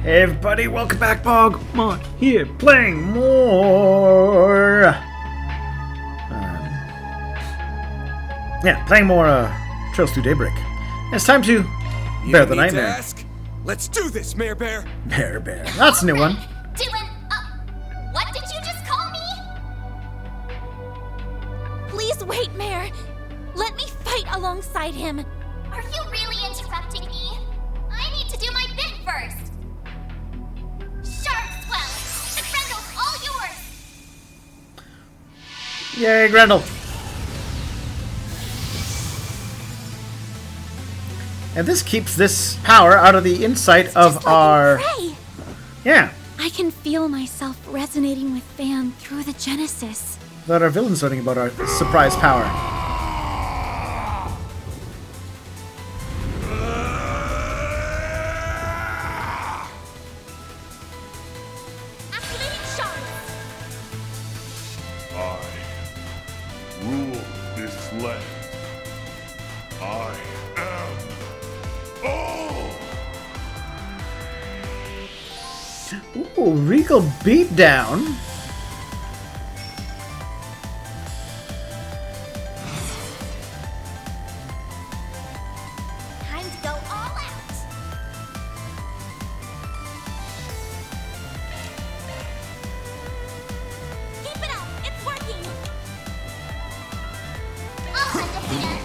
Hey everybody, welcome back, BogMod here, playing more... playing more Trails Through Daybreak. It's time to bear the nightmare. Ask? Let's do this, Mayor Bear. Bear. That's a new one. What did you just call me? Please wait, Mayor. Let me fight alongside him. Are you really interrupting me? I need to do my bit first. Sharkswell, the Grendel's all yours. Yay, Grendel. And this keeps this power out of the insight of our... Yeah. I can feel myself resonating with Van through the Genesis. Without our villains learning about our surprise power. Activating shark. I rule this land. I am all. Ooh, regal beatdown. Time to go all out. Keep it up. It's working. I'll lend a hand.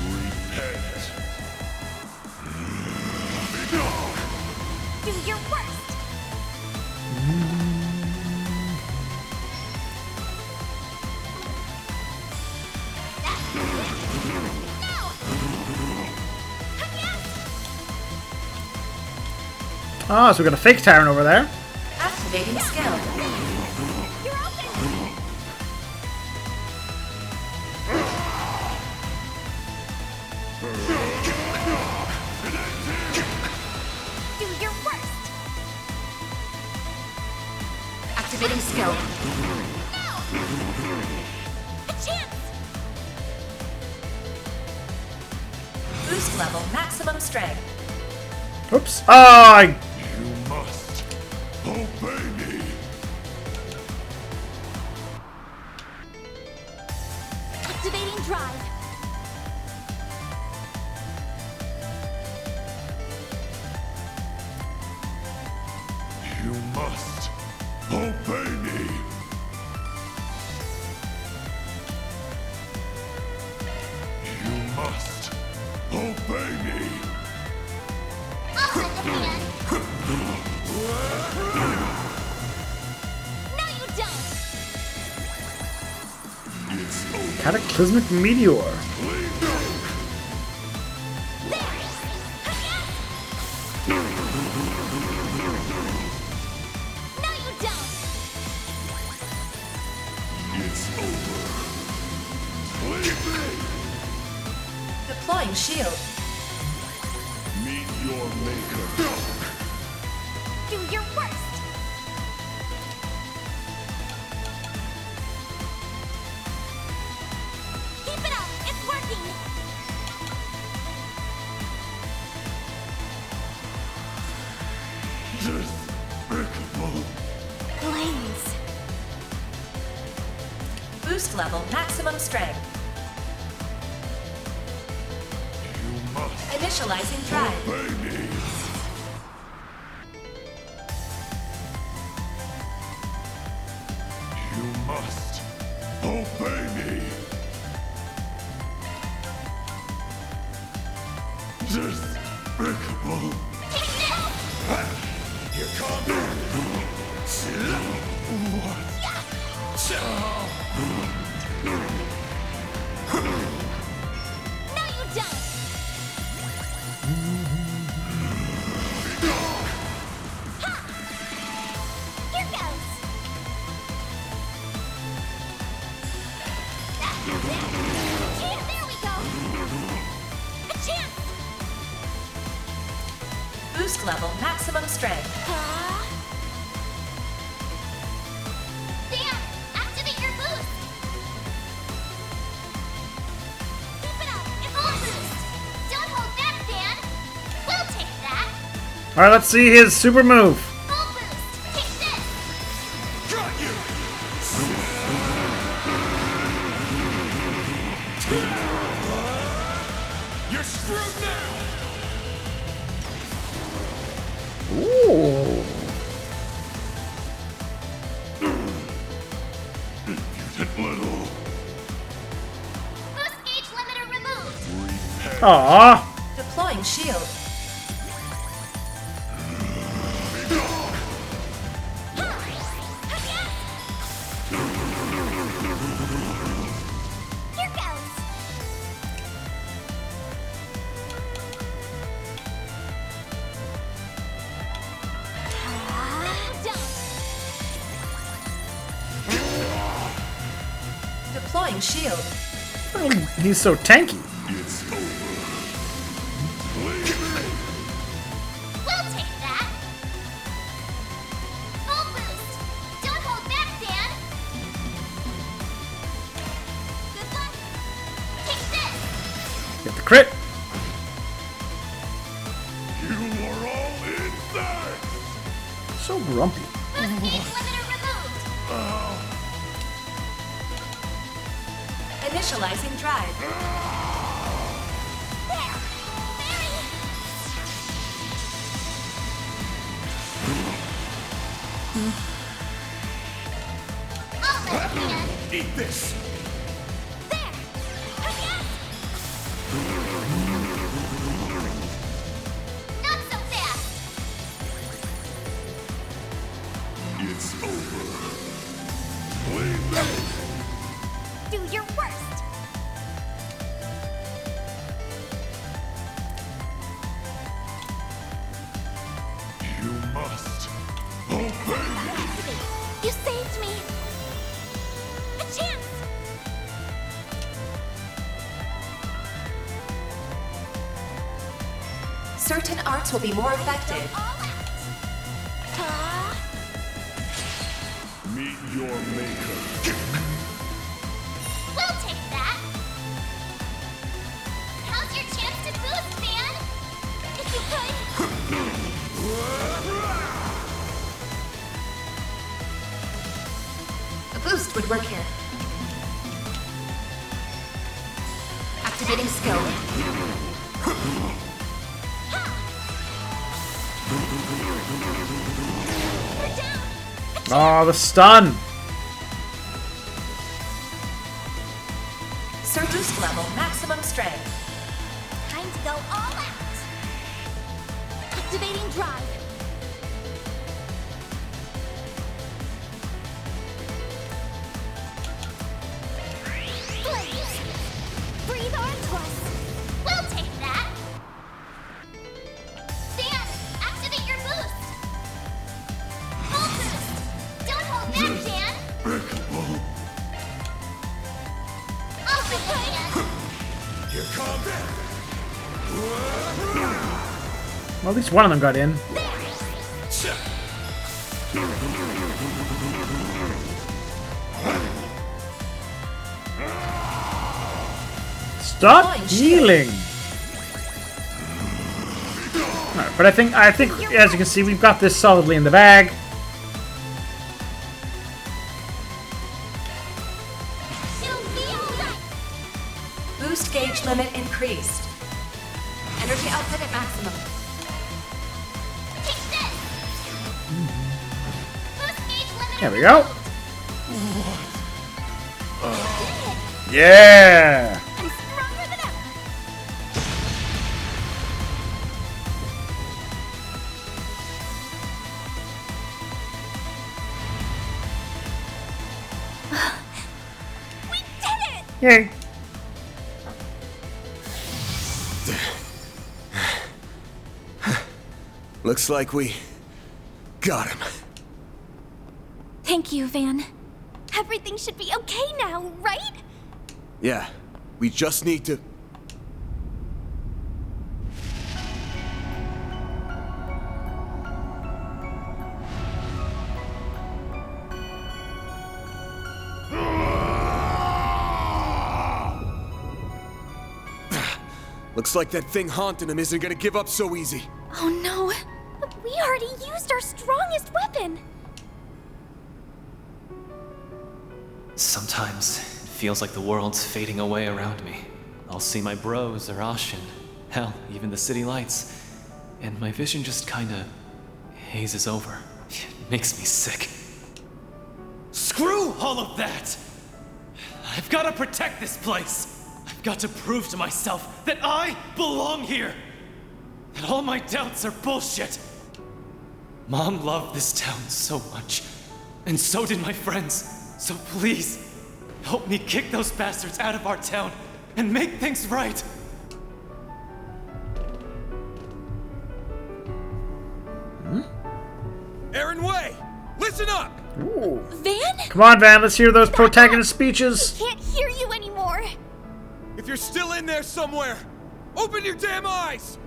Repent. Do your worst. Ah, so we got a fake Tyrant over there. Activating skill. You're open. Do your worst. Activating skill. A chance. Boost level maximum strength. Oops. Oh, You must obey me. Activating drive. You must obey me. You must obey me. I'll lend a hand. No, you don't. It's over. Cataclysmic Meteor. No, you don't. It's over. Leave me. Deploying shield. Meet your maker. Do your worst. Keep it up. It's working. Despicable. Blaze. Boost level maximum strength. You must Initializing drive. obey me. You must obey me. Despicable. Here comes. What? No, you don't. Here goes. There we go. A chance. Boost level maximum strength. Dan, activate your boost. Keep it up. It's all boost. Don't Alright, let's see his super move. Full boost. Take this. Got you! You're screwed now! Ooh. Mutant little. Boost gauge limiter removed. Aww. Deploying shield. Here goes. Done. Deploying shield. He's so tanky. It's over. We'll take that. Full boost. Don't hold back, Dan. Good luck. Take this. Get the crit. You are all inside. So grumpy. Boost gauge limiter removed. Initializing drive. There. Mary. Almost, Dan. Eat this! There. Yes. Not so fast. It's over. Leave them. Do your worst. You must obey me. Activate. You saved me. A chance. Certain arts will be more effective. All out. Meet your maker. We'll take that. How's your chance to boost, man? If you could. A boost would work here. Activating skill. We're down. Oh, the stun. Sir boost level maximum strength. Time to go all out. Activating drive. Blaze. Breathe onto us. We'll take that. Dan, activate your boost. Full boost. Don't hold back, Dan. Breakable. I'll be Dan. Here comes it! Well, at least one of them got in. Stop healing. Alright, but I think as you can see, we've got this solidly in the bag. She'll be alright. Boost gauge limit increased. Energy output at maximum. Take this. Boost gauge limiter. There we go. removed. Yeah. I'm stronger than ever. We did it! Yay. Looks like we got him. Thank you, Van. Everything should be okay now, right? Yeah, we just need to... Looks like that thing haunting him isn't gonna give up so easy. Oh no. We already used our strongest weapon! Sometimes it feels like the world's fading away around me. I'll see my bros or Ashin, hell, even the city lights, and my vision just kinda hazes over. It makes me sick. Screw all of that! I've gotta protect this place! I've got to prove to myself that I belong here! That all my doubts are bullshit! Mom loved this town so much, and so did my friends. So please, help me kick those bastards out of our town and make things right! Aaron Way, listen up! Ooh. Van? Come on, Van, let's hear those protagonist speeches. Can't hear you anymore! If you're still in there somewhere, open your damn eyes!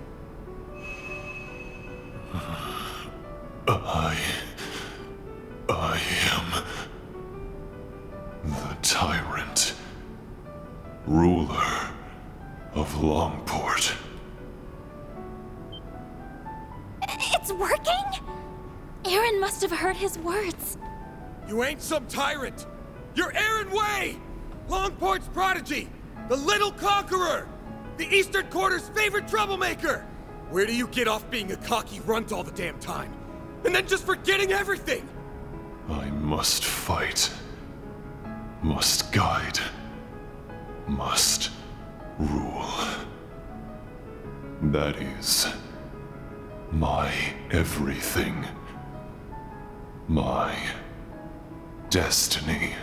I am the tyrant, ruler of Longport. It's working? Aaron must have heard his words. You ain't some tyrant! You're Aaron Way! Longport's prodigy! The little conqueror! The Eastern Quarter's favorite troublemaker! Where do you get off being a cocky runt all the damn time? And then just forgetting everything? I must fight, must guide, must rule. That is my everything. My destiny.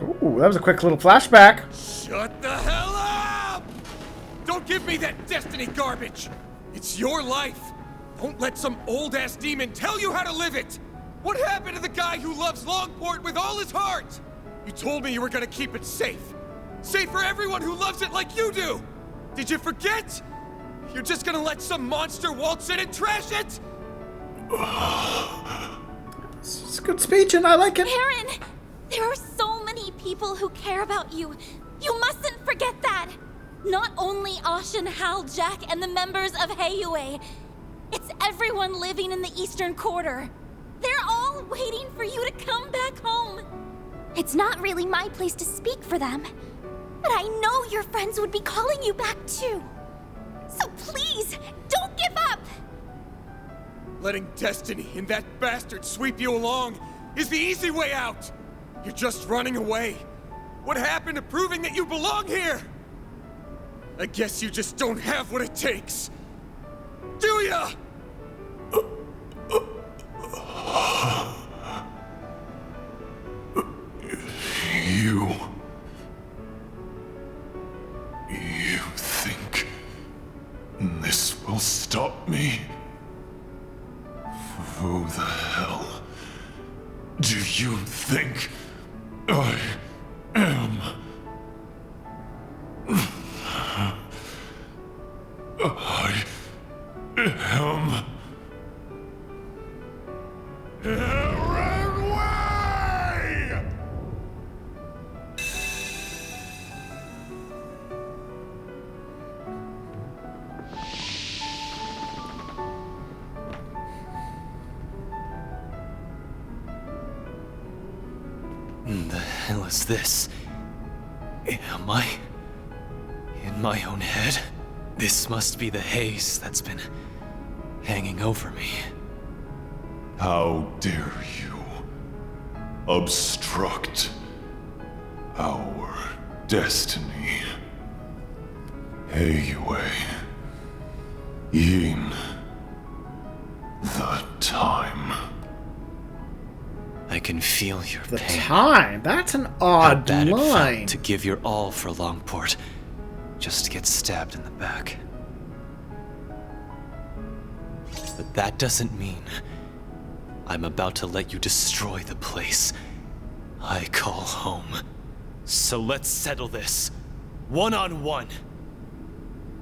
Ooh, that was a quick little flashback. Shut the hell up! Don't give me that destiny garbage! It's your life! Don't let some old-ass demon tell you how to live it! What happened to the guy who loves Longport with all his heart? You told me you were gonna keep it safe. Safe for everyone who loves it like you do! Did you forget? You're just gonna let some monster waltz in and trash it? It's a good speech, and I like it. Aaron! There are so many people who care about you. You mustn't forget that! Not only Ashin, Hal, Jack, and the members of Heiyue. It's everyone living in the Eastern Quarter. They're all waiting for you to come back home. It's not really my place to speak for them, but I know your friends would be calling you back too. So please, don't give up! Letting destiny and that bastard sweep you along is the easy way out! You're just running away. What happened to proving that you belong here? I guess you just don't have what it takes. Do ya? You think this will stop me? Who the hell do you think I am? I am Aaron Way! The hell is this? Am I in my own head? This must be the haze that's been hanging over me. How dare you obstruct our destiny? Heiyue, Yin, the time. I can feel your The pain. time. That's an How odd bad it line. felt to give your all for Longport, just to get stabbed in the back. But that doesn't mean I'm about to let you destroy the place I call home. So let's settle this, one-on-one.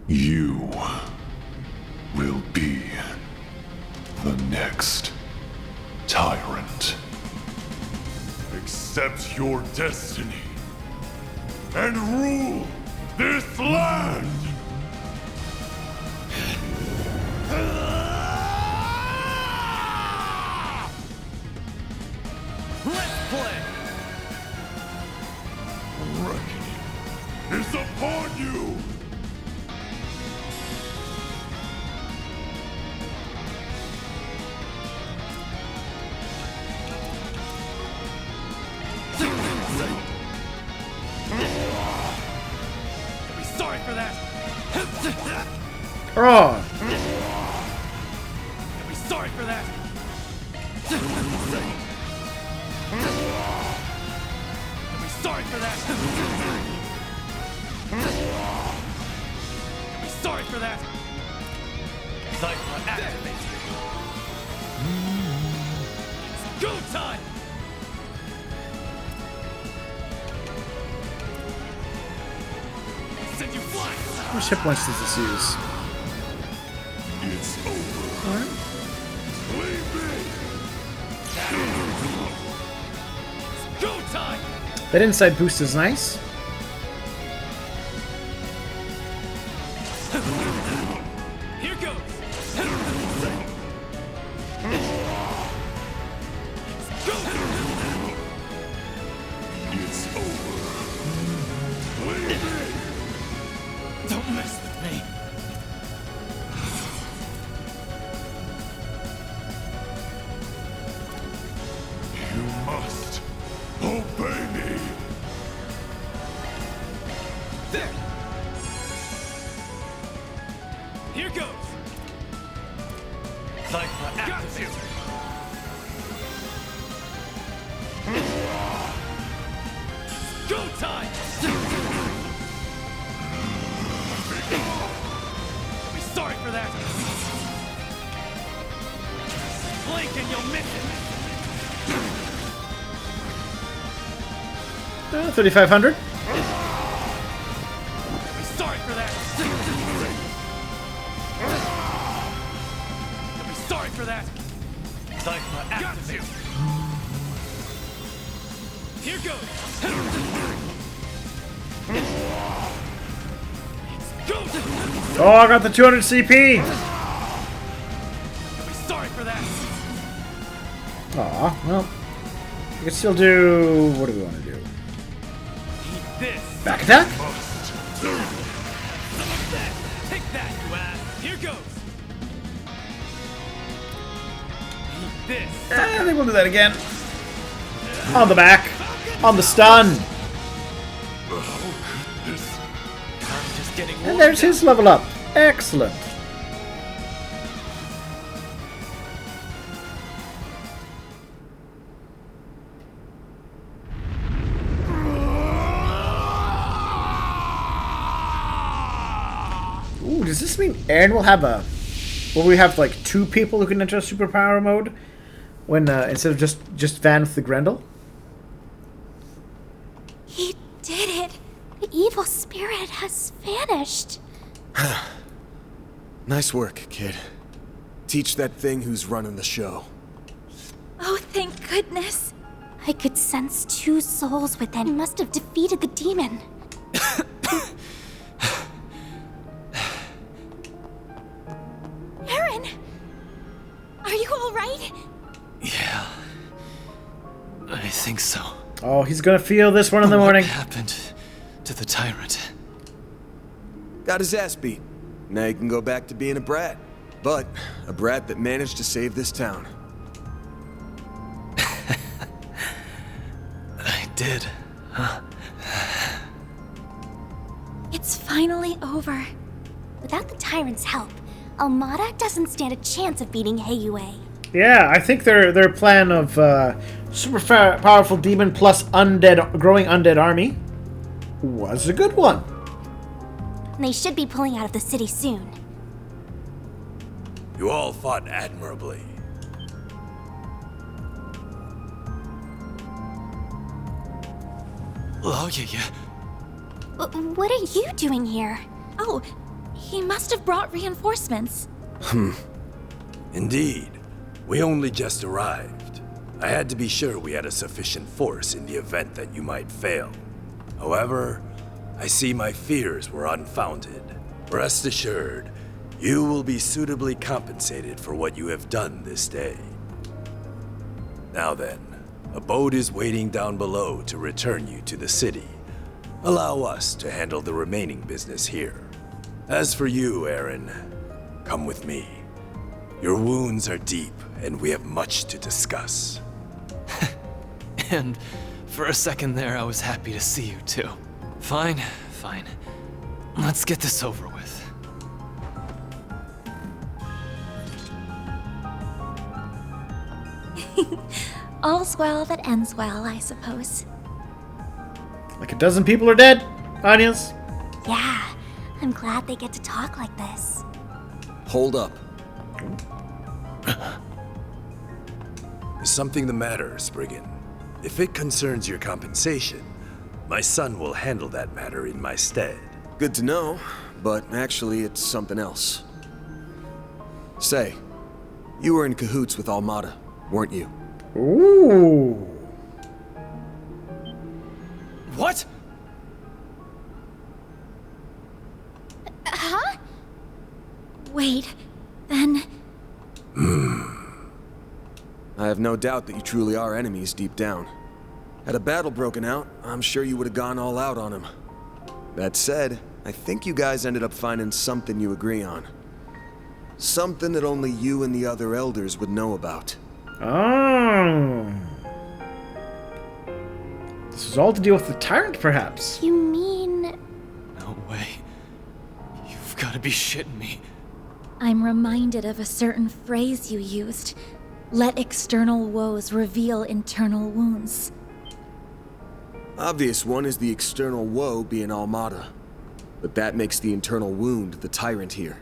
You will be the next tyrant. Accept your destiny and rule this land! Let's play! Reckoning is upon you! You'll be sorry for that! Oh, You'll be sorry for that! You'll be sorry for that! You'll be sorry for that! Cypher activate! It's go time! Send you flying! how much hit points does this use? It's over. Leave me! Go time! That inside boost is nice. Here goes! Go! It's over. Leave me! Don't mess with me! You must obey me! There! Here goes! Cypher activate! Go time! Be sorry for that! Blink and you'll miss it! 3,500. Be sorry for that! You'll be sorry for that! Cypher activate! Here goes! Go! Oh, I got the 200 CP. You'll be sorry for that! Aw, well, we can still do. What do we want to do? Eat this! Back attack? Take that, you ass! Here goes! Eat this! I think we'll do that again. On the back. On the stun. I'm just getting And there's his level up. Excellent. Ooh, does this mean Aaron will have a... Will we have like 2 people who can enter superpower mode when instead of just Van with the Grendel? He did it. The evil spirit has vanished. Nice work, kid. Teach that thing who's running the show. Oh, thank goodness. I could sense 2 souls within. He must have defeated the demon. Aaron! Are you alright? Yeah. I think so. Oh, he's gonna feel this one in the morning. What happened to the tyrant? Got his ass beat. Now he can go back to being a brat. But a brat that managed to save this town. I did, huh? It's finally over. Without the tyrant's help, Almada doesn't stand a chance of beating Heiyue. Yeah, I think their plan of super powerful demon plus growing undead army was a good one. They should be pulling out of the city soon. You all fought admirably. Oh, yeah. What are you doing here? Oh, he must have brought reinforcements. Indeed. We only just arrived. I had to be sure we had a sufficient force in the event that you might fail. However, I see my fears were unfounded. Rest assured, you will be suitably compensated for what you have done this day. Now then, a boat is waiting down below to return you to the city. Allow us to handle the remaining business here. As for you, Aaron, come with me. Your wounds are deep, and we have much to discuss. And for a second there, I was happy to see you too. Fine, fine. Let's get this over with. All's well that ends well, I suppose. Like a dozen people are dead, Anya's. Yeah, I'm glad they get to talk like this. Hold up. Is something the matter, Spriggan? If it concerns your compensation, my son will handle that matter in my stead. Good to know, but actually it's something else. Say, you were in cahoots with Almada, weren't you? Ooh. What? Huh? Wait, then... I have no doubt that you truly are enemies deep down. Had a battle broken out, I'm sure you would have gone all out on him. That said, I think you guys ended up finding something you agree on. Something that only you and the other elders would know about. Oh. This is all to deal with the tyrant, perhaps. You mean... No way. You've got to be shitting me. I'm reminded of a certain phrase you used. Let external woes reveal internal wounds. Obvious one is the external woe being Almada. But that makes the internal wound the tyrant here.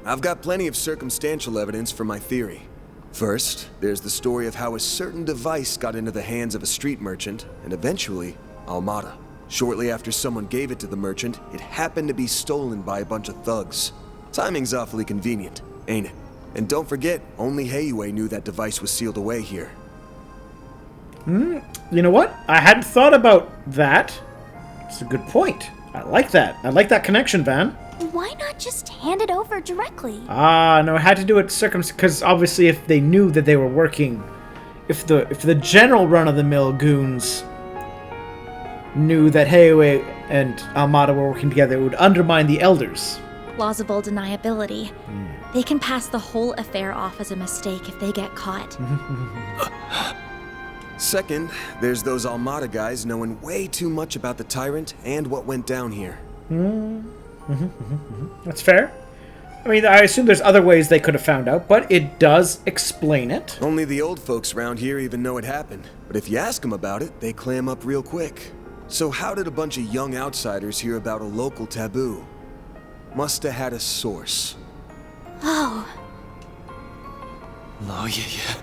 I've got plenty of circumstantial evidence for my theory. First, there's the story of how a certain device got into the hands of a street merchant, and eventually, Almada. Shortly after someone gave it to the merchant, it happened to be stolen by a bunch of thugs. Timing's awfully convenient, ain't it? And don't forget, only Heiyue knew that device was sealed away here. You know what? I hadn't thought about that. It's a good point. I like that. I like that connection, Van. Why not just hand it over directly? No, I had to do it because obviously if they knew that they were working, if the general run-of-the-mill goons knew that Heiyue and Almada were working together, it would undermine the elders. Plausible deniability. They can pass the whole affair off as a mistake if they get caught. Second, there's those Almada guys knowing way too much about the tyrant and what went down here. That's fair. I mean, I assume there's other ways they could have found out, but it does explain it. Only the old folks around here even know it happened. But if you ask them about it, they clam up real quick. So how did a bunch of young outsiders hear about a local taboo? Must have had a source. Oh, Oh, yeah.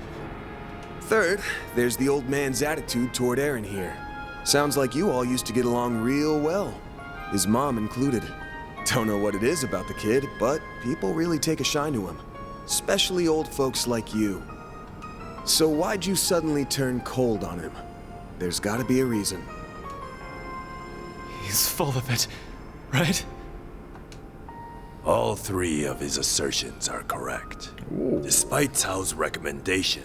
Third, there's the old man's attitude toward Aaron here. Sounds like you all used to get along real well. His mom included. Don't know what it is about the kid, but people really take a shine to him. Especially old folks like you. So why'd you suddenly turn cold on him? There's gotta be a reason. He's full of it, right? All three of his assertions are correct. Despite Cao's recommendation,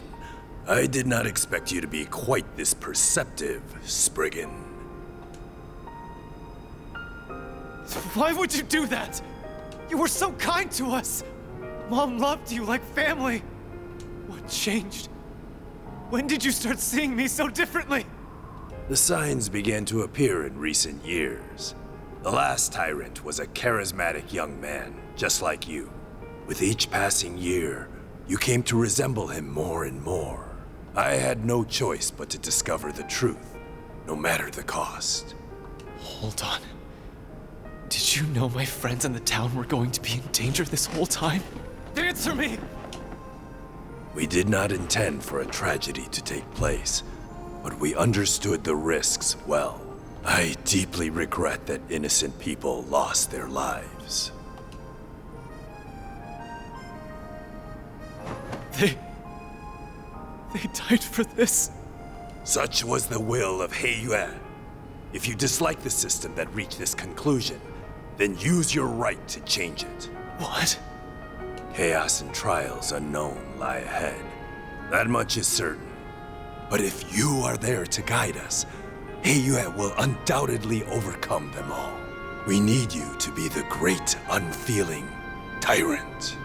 I did not expect you to be quite this perceptive, Spriggan. Why would you do that? You were so kind to us. Mom loved you like family. What changed? When did you start seeing me so differently? The signs began to appear in recent years. The last tyrant was a charismatic young man, just like you. With each passing year, you came to resemble him more and more. I had no choice but to discover the truth, no matter the cost. Hold on. Did you know my friends in the town were going to be in danger this whole time? Answer me! We did not intend for a tragedy to take place, but we understood the risks well. I deeply regret that innocent people lost their lives. They died for this? Such was the will of Heiyue. If you dislike the system that reached this conclusion, then use your right to change it. What? Chaos and trials unknown lie ahead. That much is certain. But if you are there to guide us, Heiyue will undoubtedly overcome them all. We need you to be the great, unfeeling tyrant.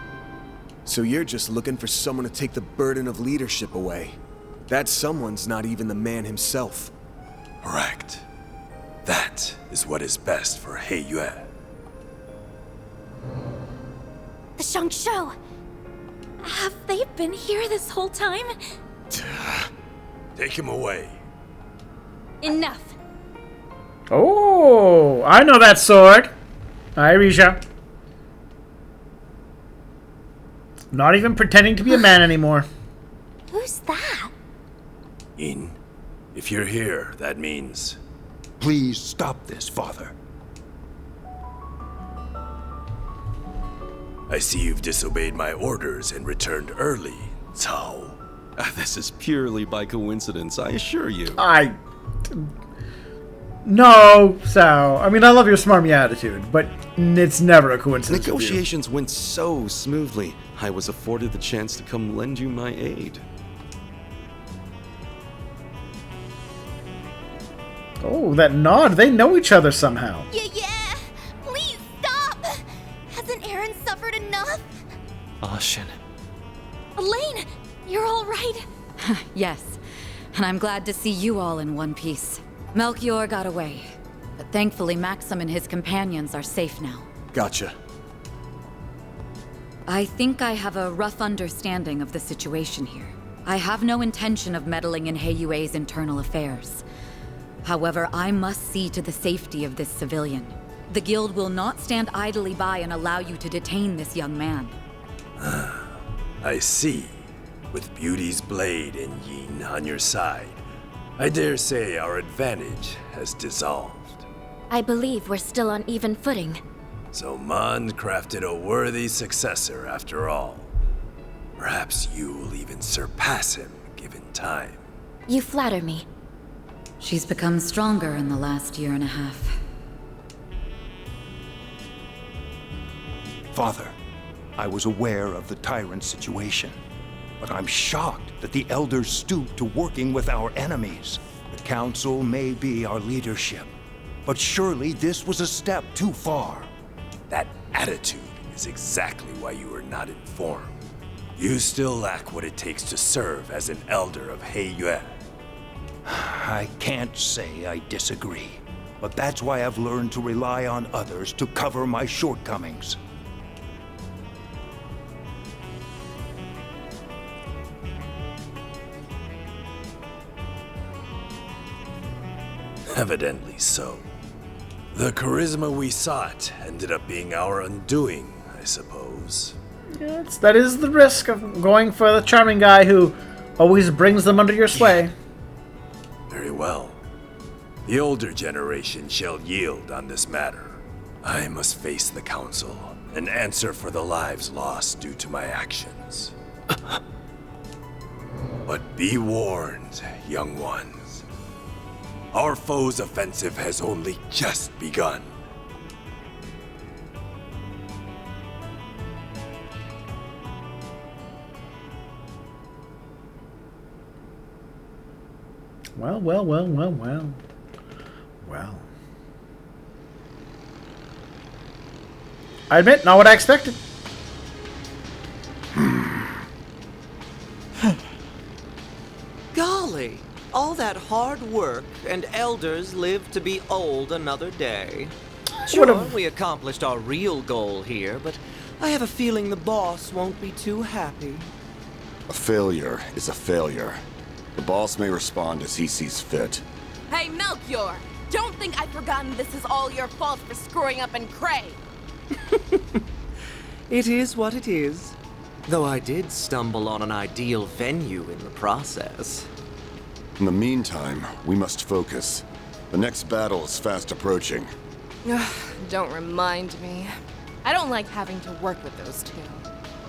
So you're just looking for someone to take the burden of leadership away. That someone's not even the man himself. Correct. That is what is best for Heiyue. The Shangshou! Have they been here this whole time? Take him away. Enough. Oh, I know that sword. Hi, Risha. Not even pretending to be a man anymore. Who's that? In, if you're here, that means... Please stop this, Father. I see you've disobeyed my orders and returned early, Cao. This is purely by coincidence, I assure you. No, Sal. I mean, I love your smarmy attitude, but it's never a coincidence. Negotiations went so smoothly, I was afforded the chance to come lend you my aid. Oh, that nod. They know each other somehow. Yeah. Please stop. Hasn't Aaron suffered enough? Ashen. Elaine, you're all right. Yes, and I'm glad to see you all in one piece. Melchior got away, but thankfully Maxim and his companions are safe now. Gotcha. I think I have a rough understanding of the situation here. I have no intention of meddling in Heiyue's internal affairs. However, I must see to the safety of this civilian. The guild will not stand idly by and allow you to detain this young man. I see. With Beauty's blade and Yin on your side, I dare say our advantage has dissolved. I believe we're still on even footing. So Mond crafted a worthy successor after all. Perhaps you will even surpass him, given time. You flatter me. She's become stronger in the last year and a half. Father, I was aware of the tyrant situation, but I'm shocked that the elders stooped to working with our enemies. The council may be our leadership, but surely this was a step too far. That attitude is exactly why you are not informed. You still lack what it takes to serve as an elder of Heiyue. I can't say I disagree, but that's why I've learned to rely on others to cover my shortcomings. Evidently so. The charisma we sought ended up being our undoing, I suppose. Yes, that is the risk of going for the charming guy who always brings them under your sway. Very well. The older generation shall yield on this matter. I must face the council and answer for the lives lost due to my actions. But be warned, young ones. Our foe's offensive has only just begun. Well. I admit, not what I expected. Golly, all that hard work, and elders live to be old another day. Sure, we accomplished our real goal here, but I have a feeling the boss won't be too happy. A failure is a failure. The boss may respond as he sees fit. Hey, Melchior! Don't think I've forgotten this is all your fault for screwing up in Cray! It is what it is. Though I did stumble on an ideal venue in the process. In the meantime, we must focus. The next battle is fast approaching. Don't remind me. I don't like having to work with those two.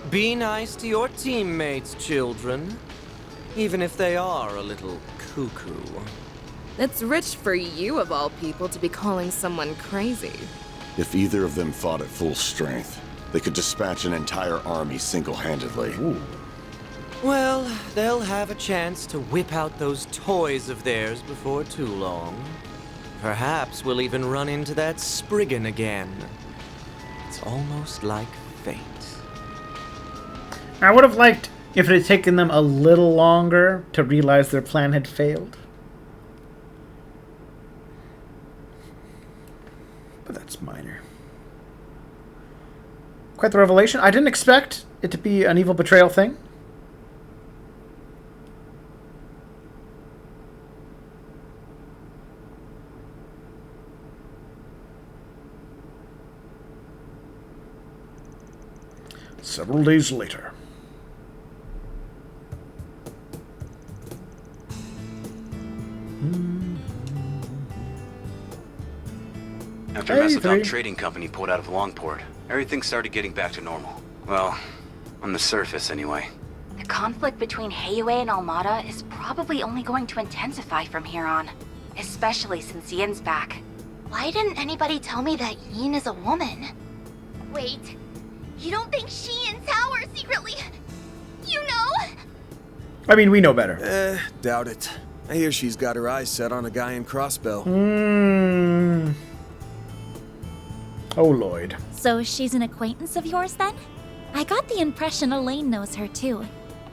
Be nice to your teammates, children. Even if they are a little cuckoo. It's rich for you, of all people, to be calling someone crazy. If either of them fought at full strength, they could dispatch an entire army single-handedly. Well, they'll have a chance to whip out those toys of theirs before too long. Perhaps we'll even run into that Spriggan again. It's almost like fate. I would have liked if it had taken them a little longer to realize their plan had failed. But that's minor. Quite the revelation. I didn't expect it to be an evil betrayal thing. Several days later. After Macedon Trading Company pulled out of Longport, everything started getting back to normal. Well, on the surface anyway. The conflict between Heiyue and Almada is probably only going to intensify from here on. Especially since Yin's back. Why didn't anybody tell me that Yin is a woman? Wait, you don't think she and Tao are secretly... You know? I mean, we know better. Doubt it. I hear she's got her eyes set on a guy in Crossbow. Oh, Lloyd. So she's an acquaintance of yours, then? I got the impression Elaine knows her, too.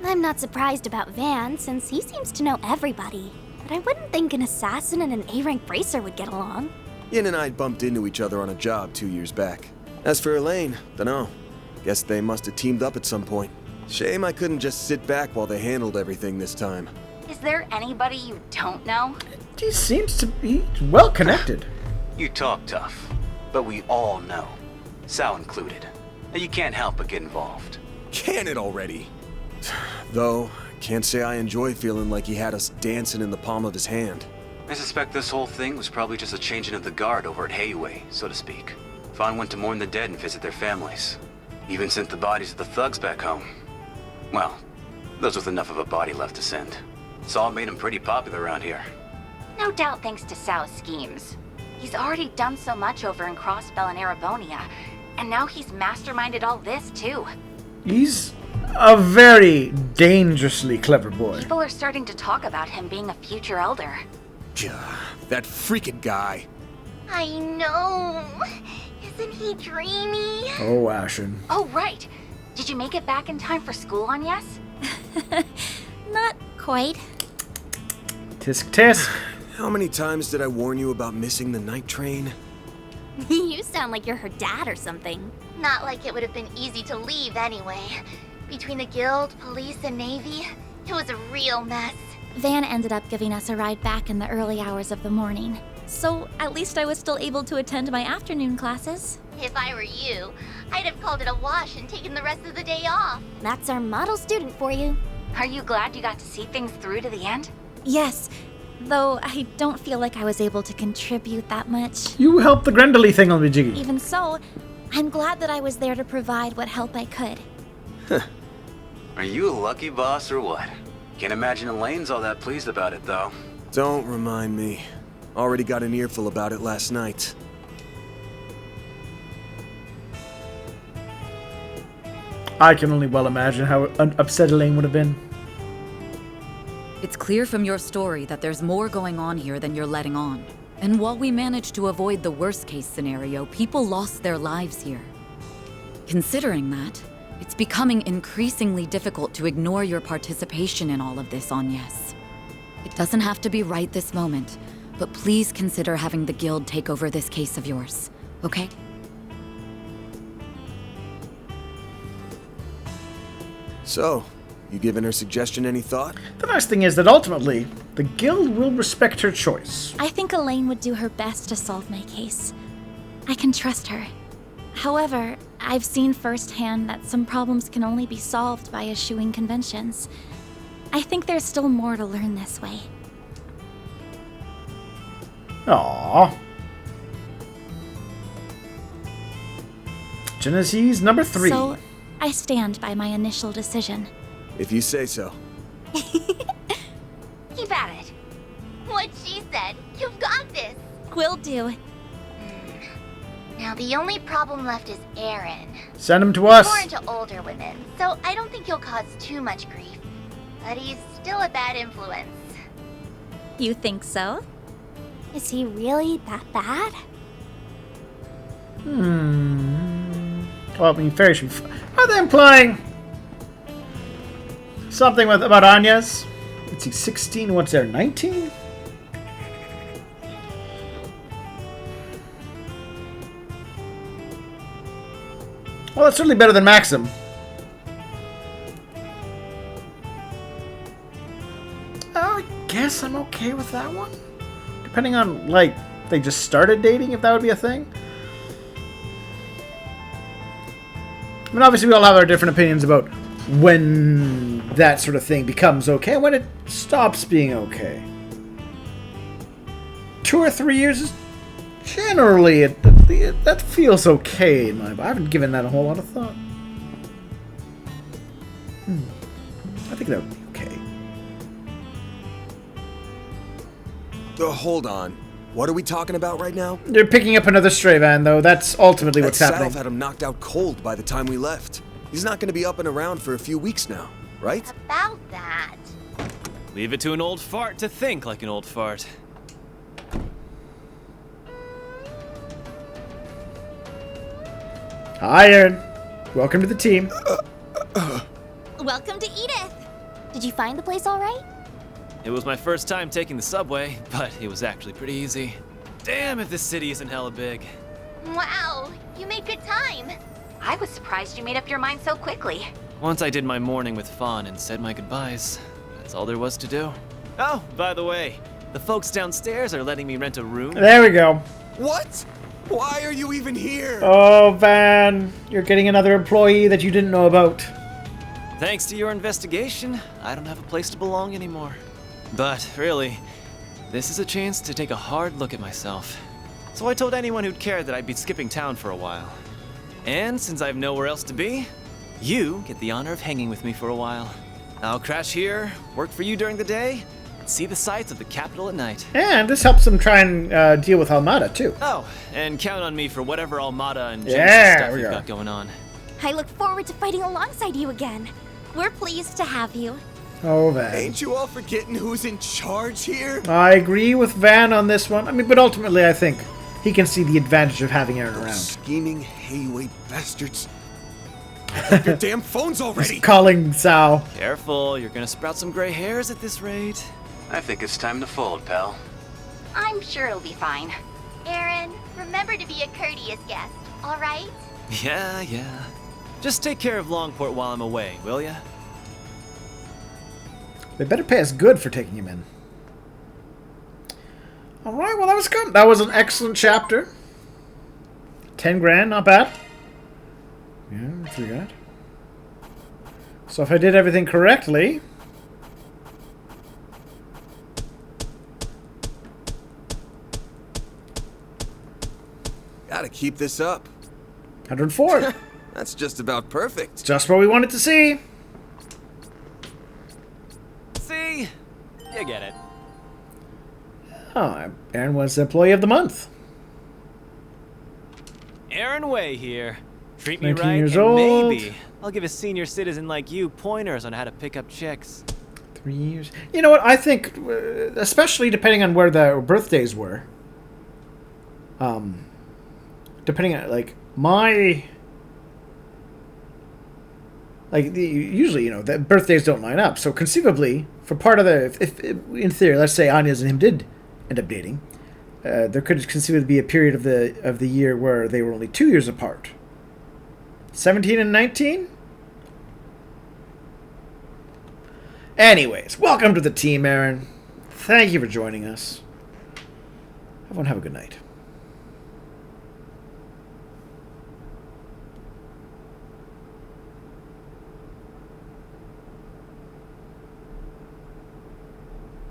I'm not surprised about Van, since he seems to know everybody. But I wouldn't think an assassin and an A-rank bracer would get along. Yin and I bumped into each other on a job 2 years back. As for Elaine, dunno. Guess they must have teamed up at some point. Shame I couldn't just sit back while they handled everything this time. Is there anybody you don't know? He seems to be well connected. You talk tough, but we all know. Sal included. And you can't help but get involved. Can it already? Though, can't say I enjoy feeling like he had us dancing in the palm of his hand. I suspect this whole thing was probably just a changing of the guard over at Heiyue, so to speak. Fawn went to mourn the dead and visit their families. Even sent the bodies of the thugs back home. Well, those with enough of a body left to send. Saul made him pretty popular around here. No doubt thanks to Sao's schemes. He's already done so much over in Crossbell and Erebonia, and now he's masterminded all this too. He's a very dangerously clever boy. People are starting to talk about him being a future elder. That freaking guy. I know. Isn't he dreamy? Oh, Ashen. Oh, right. Did you make it back in time for school on Yes? Not quite. Tisk tisk. How many times did I warn you about missing the night train? You sound like you're her dad or something. Not like it would have been easy to leave anyway. Between the guild, police, and navy, it was a real mess. Van ended up giving us a ride back in the early hours of the morning. So at least I was still able to attend my afternoon classes. If I were you, I'd have called it a wash and taken the rest of the day off. That's our model student for you. Are you glad you got to see things through to the end? Yes, though I don't feel like I was able to contribute that much. You helped the Grendely thing on the Jiggy. Even so, I'm glad that I was there to provide what help I could. Are you a lucky boss or what? Can't imagine Elaine's all that pleased about it, though. Don't remind me. Already got an earful about it last night. I can only well imagine how upset Elaine would have been. It's clear from your story that there's more going on here than you're letting on. And while we managed to avoid the worst-case scenario, people lost their lives here. Considering that, it's becoming increasingly difficult to ignore your participation in all of this on Yes. It doesn't have to be right this moment, but please consider having the guild take over this case of yours, okay? So, you giving her suggestion any thought? The nice thing is that ultimately, the guild will respect her choice. I think Elaine would do her best to solve my case. I can trust her. However, I've seen firsthand that some problems can only be solved by eschewing conventions. I think there's still more to learn this way. Aww. Genesis number 3. So, I stand by my initial decision. If you say so. Keep at it. What she said. Will do. Now the only problem left is Aaron. Send him to us. More into older women, so I don't think he'll cause too much grief. But he's still a bad influence. You think so? Is he really that bad? Well, I mean, fairies should... Are they implying something about Anya's? Let's see, 16, what's there, 19? Well, that's certainly better than Maxim. I guess I'm okay with that one. Depending on, like, they just started dating, if that would be a thing. I mean, obviously we all have our different opinions about when that sort of thing becomes okay, when it stops being okay. 2 or 3 years is generally, that feels okay in my mind. I haven't given that a whole lot of thought. I think that would be okay. Hold on. What are we talking about right now? They're picking up another stray van, though. That's ultimately what's happening. Salve had him knocked out cold by the time we left. He's not going to be up and around for a few weeks now, right? About that. Leave it to an old fart to think like an old fart. Hi, Aaron. Welcome to the team. Welcome to Edith. Did you find the place all right? It was my first time taking the subway, but it was actually pretty easy. Damn if this city isn't hella big. Wow, you made good time. I was surprised you made up your mind so quickly. Once I did my morning with Fawn and said my goodbyes, that's all there was to do. Oh, by the way, the folks downstairs are letting me rent a room. There we go. What? Why are you even here? Oh, Van. You're getting another employee that you didn't know about. Thanks to your investigation, I don't have a place to belong anymore. But really, this is a chance to take a hard look at myself. So I told anyone who'd care that I'd be skipping town for a while. And since I have nowhere else to be, you get the honor of hanging with me for a while. I'll crash here, work for you during the day, and see the sights of the capital at night. And this helps them try and deal with Almada, too. Oh, and count on me for whatever Almada and Genesis Yeah, stuff you've got going on. I look forward to fighting alongside you again. We're pleased to have you. Oh, Van. Ain't you all forgetting who's in charge here? I agree with Van on this one. I mean, but ultimately, I think he can see the advantage of having Aaron around. Scheming Hayway bastards. Pick your damn phones already. He's calling Sao. Careful, you're gonna sprout some gray hairs at this rate. I think it's time to fold, pal. I'm sure it'll be fine. Aaron, remember to be a courteous guest, all right? Yeah. Just take care of Longport while I'm away, will ya? They better pay us good for taking him in. Alright, well that was good. That was an excellent chapter. 10 grand, not bad. Yeah, that's what we got. So if I did everything correctly... Gotta keep this up. 104. That's just about perfect. Just what we wanted to see. See? You get it. Oh, Aaron was Employee of the Month. Aaron Way here. Treat me 19 right, years and old. maybe I'll give a senior citizen like you pointers on how to pick up chicks. 3 years. You know what? I think, especially depending on where the birthdays were. Depending on usually, you know, the birthdays don't line up. So conceivably, for part of if in theory, let's say Anya's and him did end up dating, there could conceivably be a period of the year where they were only 2 years apart. 17 and 19? Anyways, welcome to the team, Aaron. Thank you for joining us. Everyone have a good night.